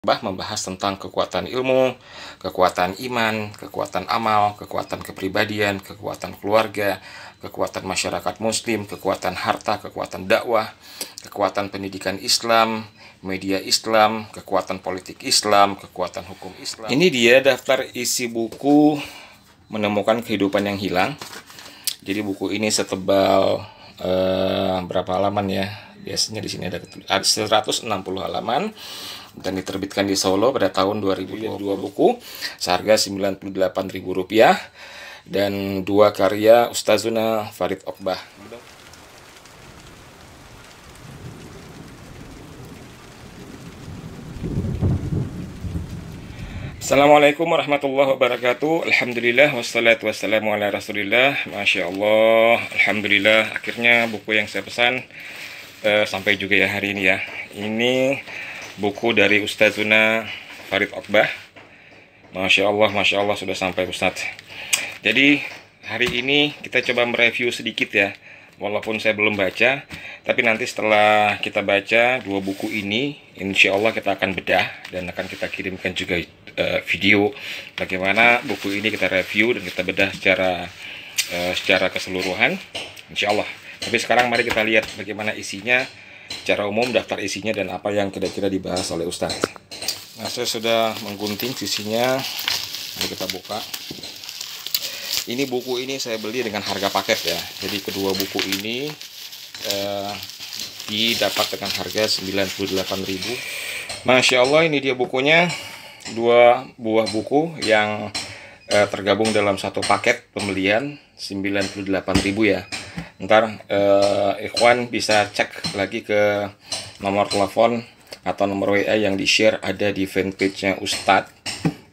Membahas tentang kekuatan ilmu, kekuatan iman, kekuatan amal, kekuatan kepribadian, kekuatan keluarga, kekuatan masyarakat muslim, kekuatan harta, kekuatan dakwah, kekuatan pendidikan Islam, media Islam, kekuatan politik Islam, kekuatan hukum Islam. Ini dia daftar isi buku Menemukan Kehidupan yang Hilang. Jadi buku ini setebal berapa halaman ya? Biasanya di sini ada 160 halaman dan diterbitkan di Solo pada tahun 2022. Buku seharga Rp98.000 dan 2 karya Ustazuna Farid Okbah. Assalamualaikum warahmatullahi wabarakatuh. Alhamdulillah wassalatu wassalamu ala rasulillah. Masya Allah, alhamdulillah akhirnya buku yang saya pesan sampai juga ya hari ini ya. Ini buku dari Ustazuna Farid Okbah. Masya Allah sudah sampai Ustadz. Jadi hari ini kita coba mereview sedikit ya. Walaupun saya belum baca, tapi nanti setelah kita baca dua buku ini, insya Allah kita akan bedah dan akan kita kirimkan juga video bagaimana buku ini kita review dan kita bedah secara keseluruhan, insya Allah. Tapi sekarang mari kita lihat bagaimana isinya, secara umum daftar isinya dan apa yang kira-kira dibahas oleh Ustadz. Nah, saya sudah menggunting sisinya, mari kita buka. Ini buku ini saya beli dengan harga paket ya. Jadi kedua buku ini didapat dengan harga Rp98.000. Masya Allah, ini dia bukunya. Dua buah buku yang tergabung dalam satu paket pembelian Rp98.000 ya. Ntar ikhwan bisa cek lagi ke nomor telepon atau nomor WA yang di-share ada di fanpage-nya Ustadz.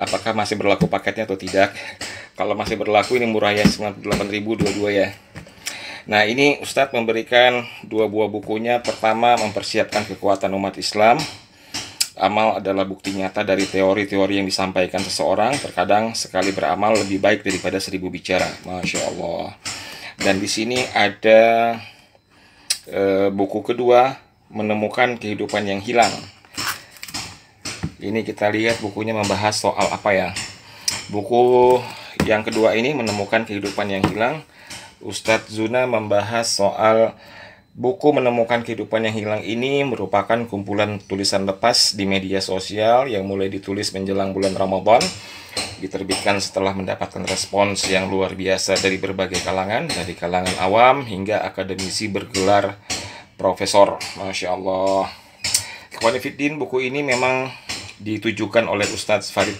Apakah masih berlaku paketnya atau tidak? Kalau masih berlaku ini murah ya, Rp98.000 dua-dua ya. Nah, ini Ustadz memberikan dua buah bukunya. Pertama, mempersiapkan kekuatan umat Islam. Amal adalah bukti nyata dari teori-teori yang disampaikan seseorang. Terkadang sekali beramal lebih baik daripada 1000 bicara. Masya Allah. Dan di sini ada buku kedua, Menemukan Kehidupan yang Hilang. Ini kita lihat bukunya membahas soal apa ya. Buku yang kedua ini, Menemukan Kehidupan yang Hilang, Ustadz Zuna membahas soal buku Menemukan Kehidupan yang Hilang ini merupakan kumpulan tulisan lepas di media sosial yang mulai ditulis menjelang bulan Ramadan. Diterbitkan setelah mendapatkan respons yang luar biasa dari berbagai kalangan, dari kalangan awam hingga akademisi bergelar profesor. Masya Allah. Ikhwani Fiddin, buku ini memang ditujukan oleh Ustadz Farid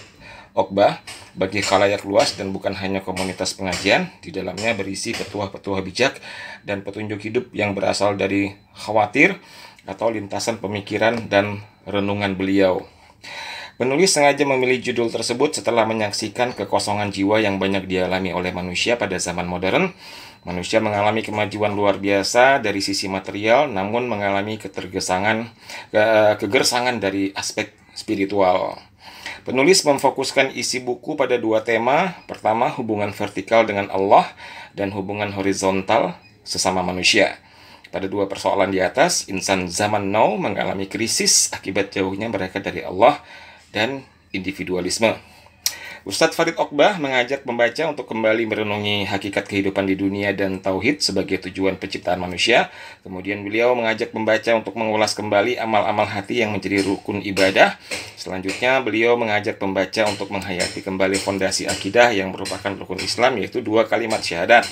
Okbah bagi khalayak luas dan bukan hanya komunitas pengajian. Di dalamnya berisi petuah-petuah bijak dan petunjuk hidup yang berasal dari khawatir atau lintasan pemikiran dan renungan beliau. Penulis sengaja memilih judul tersebut setelah menyaksikan kekosongan jiwa yang banyak dialami oleh manusia pada zaman modern. Manusia mengalami kemajuan luar biasa dari sisi material, namun mengalami kegersangan dari aspek spiritual. Penulis memfokuskan isi buku pada dua tema. Pertama, hubungan vertikal dengan Allah dan hubungan horizontal sesama manusia. Pada dua persoalan di atas, insan zaman now mengalami krisis akibat jauhnya mereka dari Allah dan individualisme. Ustadz Farid Okbah mengajak pembaca untuk kembali merenungi hakikat kehidupan di dunia dan tauhid sebagai tujuan penciptaan manusia. Kemudian beliau mengajak pembaca untuk mengulas kembali amal-amal hati yang menjadi rukun ibadah. Selanjutnya beliau mengajak pembaca untuk menghayati kembali fondasi akidah yang merupakan rukun Islam, yaitu 2 kalimat syahadat.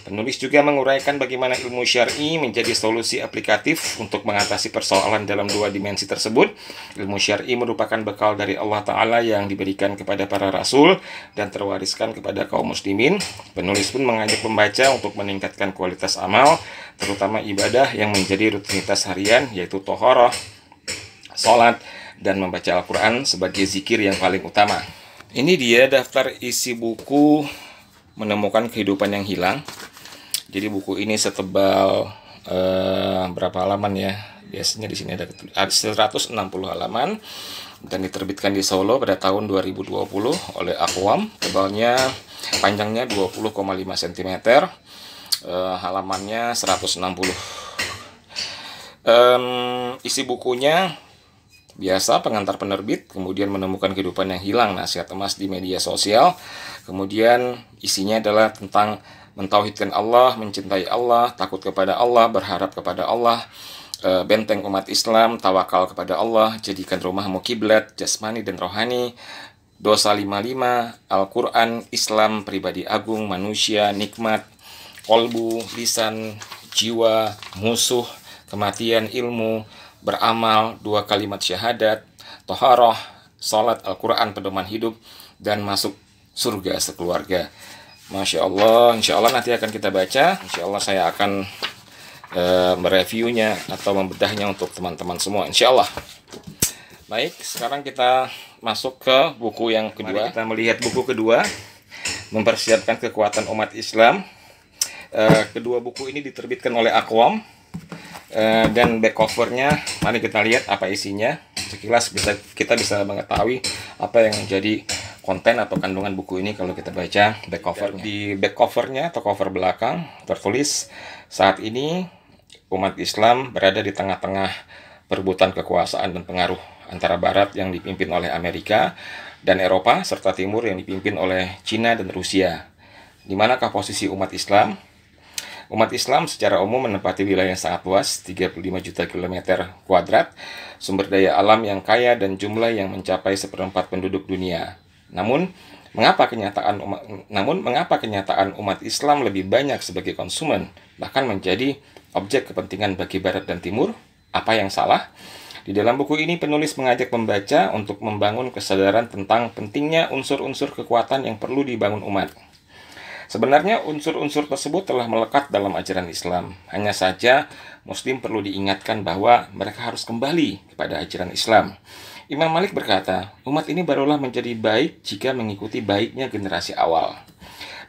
Penulis juga menguraikan bagaimana ilmu syar'i menjadi solusi aplikatif untuk mengatasi persoalan dalam 2 dimensi tersebut. Ilmu syar'i merupakan bekal dari Allah Ta'ala yang diberikan kepada para rasul dan terwariskan kepada kaum muslimin. Penulis pun mengajak pembaca untuk meningkatkan kualitas amal, terutama ibadah yang menjadi rutinitas harian, yaitu tohoroh, sholat, dan membaca Al-Quran sebagai zikir yang paling utama. Ini dia daftar isi buku Menemukan Kehidupan yang Hilang. Jadi buku ini setebal berapa halaman ya? Biasanya di sini ada 160 halaman dan diterbitkan di Solo pada tahun 2020 oleh Aqwam. Panjangnya 20,5 cm, halamannya 160. Isi bukunya biasa pengantar penerbit, kemudian menemukan kehidupan yang hilang, nasihat emas di media sosial. Kemudian isinya adalah tentang mentauhidkan Allah, mencintai Allah, takut kepada Allah, berharap kepada Allah, benteng umat Islam, tawakal kepada Allah, jadikan rumahmu kiblat jasmani dan rohani, dosa 55, Al-Quran, Islam, pribadi agung, manusia, nikmat, kolbu, lisan, jiwa, musuh, kematian, ilmu, beramal, 2 kalimat syahadat, toharoh, salat, Al-Quran, pedoman hidup, dan masuk surga sekeluarga. Masya Allah, insya Allah nanti akan kita baca. Insya Allah saya akan mereviewnya atau membedahnya untuk teman-teman semua, insya Allah. Baik, sekarang kita masuk ke buku yang kedua. Mari kita melihat buku kedua, mempersiapkan kekuatan umat Islam. Kedua buku ini diterbitkan oleh Aqwam. Dan back covernya, mari kita lihat apa isinya. Sekilas kita bisa mengetahui apa yang menjadi konten atau kandungan buku ini kalau kita baca back covernya. Di back covernya atau cover belakang tertulis, saat ini umat Islam berada di tengah-tengah perebutan kekuasaan dan pengaruh antara Barat yang dipimpin oleh Amerika dan Eropa serta Timur yang dipimpin oleh Cina dan Rusia. Di manakah posisi umat Islam? Umat Islam secara umum menempati wilayah yang sangat luas, 35 juta kilometer kuadrat, sumber daya alam yang kaya dan jumlah yang mencapai 1/4 penduduk dunia. Namun, mengapa kenyataan umat Islam lebih banyak sebagai konsumen, bahkan menjadi objek kepentingan bagi Barat dan Timur? Apa yang salah? Di dalam buku ini penulis mengajak pembaca untuk membangun kesadaran tentang pentingnya unsur-unsur kekuatan yang perlu dibangun umat. Sebenarnya unsur-unsur tersebut telah melekat dalam ajaran Islam. Hanya saja Muslim perlu diingatkan bahwa mereka harus kembali kepada ajaran Islam. Imam Malik berkata, umat ini barulah menjadi baik jika mengikuti baiknya generasi awal.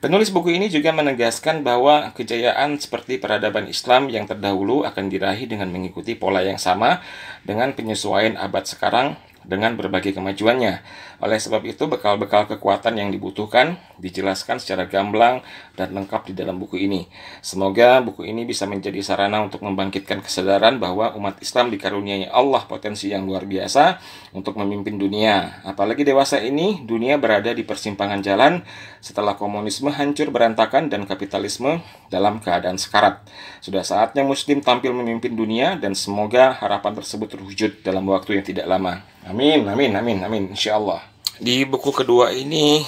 Penulis buku ini juga menegaskan bahwa kejayaan seperti peradaban Islam yang terdahulu akan diraih dengan mengikuti pola yang sama dengan penyesuaian abad sekarang dengan berbagai kemajuannya. Oleh sebab itu, bekal-bekal kekuatan yang dibutuhkan dijelaskan secara gamblang dan lengkap di dalam buku ini. Semoga buku ini bisa menjadi sarana untuk membangkitkan kesadaran bahwa umat Islam dikaruniai Allah potensi yang luar biasa untuk memimpin dunia. Apalagi dewasa ini, dunia berada di persimpangan jalan setelah komunisme hancur berantakan dan kapitalisme dalam keadaan sekarat. Sudah saatnya Muslim tampil memimpin dunia dan semoga harapan tersebut terwujud dalam waktu yang tidak lama. Amin, amin, amin, amin, insya Allah. Di buku kedua ini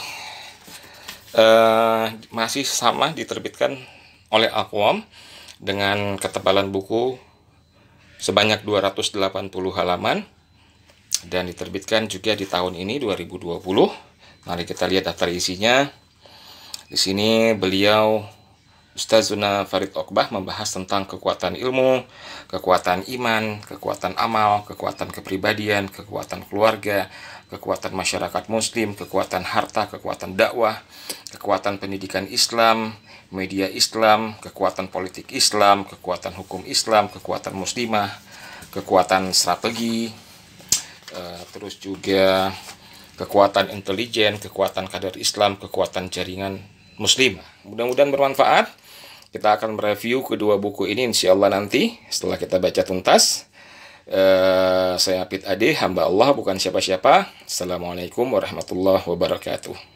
masih sama diterbitkan oleh Aqwam dengan ketebalan buku sebanyak 280 halaman dan diterbitkan juga di tahun ini 2020. Mari kita lihat daftar isinya. Di sini beliau Ustazuna Farid Oqbah membahas tentang kekuatan ilmu, kekuatan iman, kekuatan amal, kekuatan kepribadian, kekuatan keluarga, kekuatan masyarakat muslim, kekuatan harta, kekuatan dakwah, kekuatan pendidikan Islam, media Islam, kekuatan politik Islam, kekuatan hukum Islam, kekuatan muslimah, kekuatan strategi, terus juga kekuatan intelijen, kekuatan kader Islam, kekuatan jaringan muslim. Mudah-mudahan bermanfaat. Kita akan mereview kedua buku ini insya Allah nanti setelah kita baca tuntas. Saya Apit Ade, hamba Allah bukan siapa-siapa. Assalamualaikum warahmatullahi wabarakatuh.